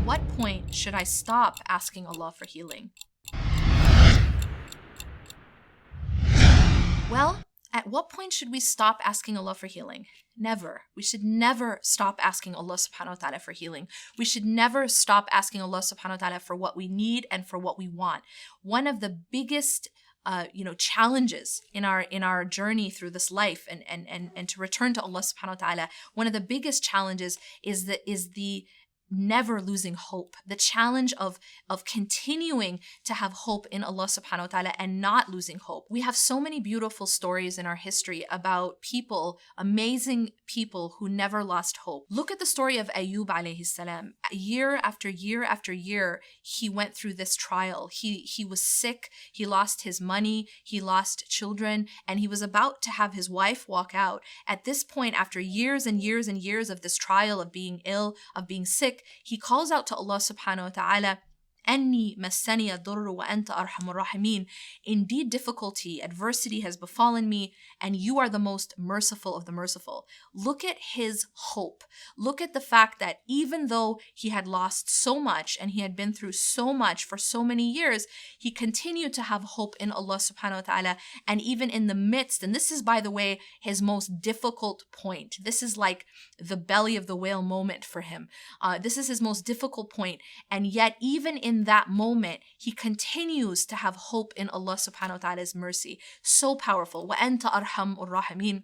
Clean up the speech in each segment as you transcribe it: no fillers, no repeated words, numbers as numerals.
what point should I stop asking Allah for healing? Well, at what point should we stop asking Allah for healing? Never. We should never stop asking Allah subhanahu wa ta'ala for healing. We should never stop asking Allah subhanahu wa ta'ala for what we need and for what we want. One of the biggest challenges in our journey through this life and to return to Allah subhanahu wa ta'ala, one of the biggest challenges is the never losing hope, the challenge of continuing to have hope in Allah subhanahu wa ta'ala and not losing hope. We have so many beautiful stories in our history about people, amazing people who never lost hope. Look at the story of Ayub alayhi salam. Year after year after year, he went through this trial. He was sick, he lost his money, he lost children, and he was about to have his wife walk out. At this point, after years and years and years of this trial, of being ill, of being sick, he calls out to Allah subhanahu wa ta'ala, أَنِّي مَسَّنِيَ الضُّرُّ وَأَنْتَ أَرْحَمُ الرَّاحِمِينَ. Indeed, difficulty, adversity has befallen me, and you are the most merciful of the merciful. Look at his hope. Look at the fact that even though he had lost so much and he had been through so much for so many years, he continued to have hope in Allah subhanahu wa ta'ala. And even in the midst, and this is, by the way, his most difficult point. This is like the belly of the whale moment for him. This is his most difficult point. And yet, even in that moment, he continues to have hope in Allah subhanahu wa ta'ala's mercy. So powerful. وَأَنْتَ أَرْحَمُ الرَّاحِمِينَ.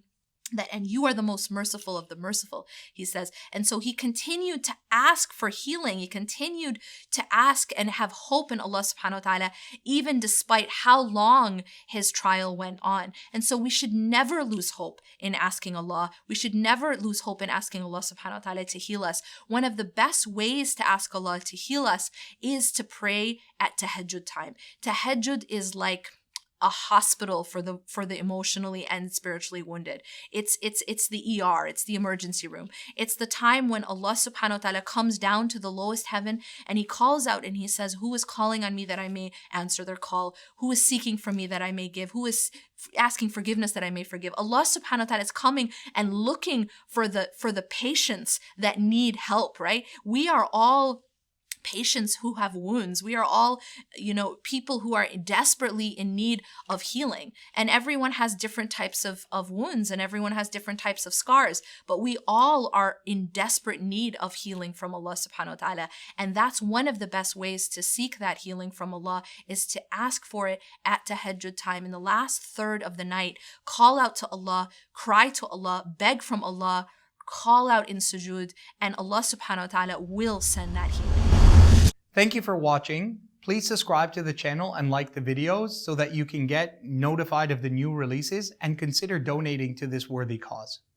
And you are the most merciful of the merciful, he says. And so he continued to ask for healing. He continued to ask and have hope in Allah subhanahu wa ta'ala, even despite how long his trial went on. And so we should never lose hope in asking Allah. We should never lose hope in asking Allah subhanahu wa ta'ala to heal us. One of the best ways to ask Allah to heal us is to pray at tahajjud time. Tahajjud is like a hospital for the emotionally and spiritually wounded. It's the ER, it's the emergency room. It's the time when Allah subhanahu wa ta'ala comes down to the lowest heaven and he calls out and he says, who is calling on me that I may answer their call? Who is seeking from me that I may give? Who is asking forgiveness that I may forgive? Allah subhanahu wa ta'ala is coming and looking for the patients that need help, right? We are all patients who have wounds. We are all, people who are desperately in need of healing. And everyone has different types of wounds and everyone has different types of scars. But we all are in desperate need of healing from Allah subhanahu wa ta'ala. And that's one of the best ways to seek that healing from Allah, is to ask for it at tahajjud time. In the last third of the night, call out to Allah, cry to Allah, beg from Allah, call out in sujood, and Allah subhanahu wa ta'ala will send that healing. Thank you for watching. Please subscribe to the channel and like the videos so that you can get notified of the new releases, and consider donating to this worthy cause.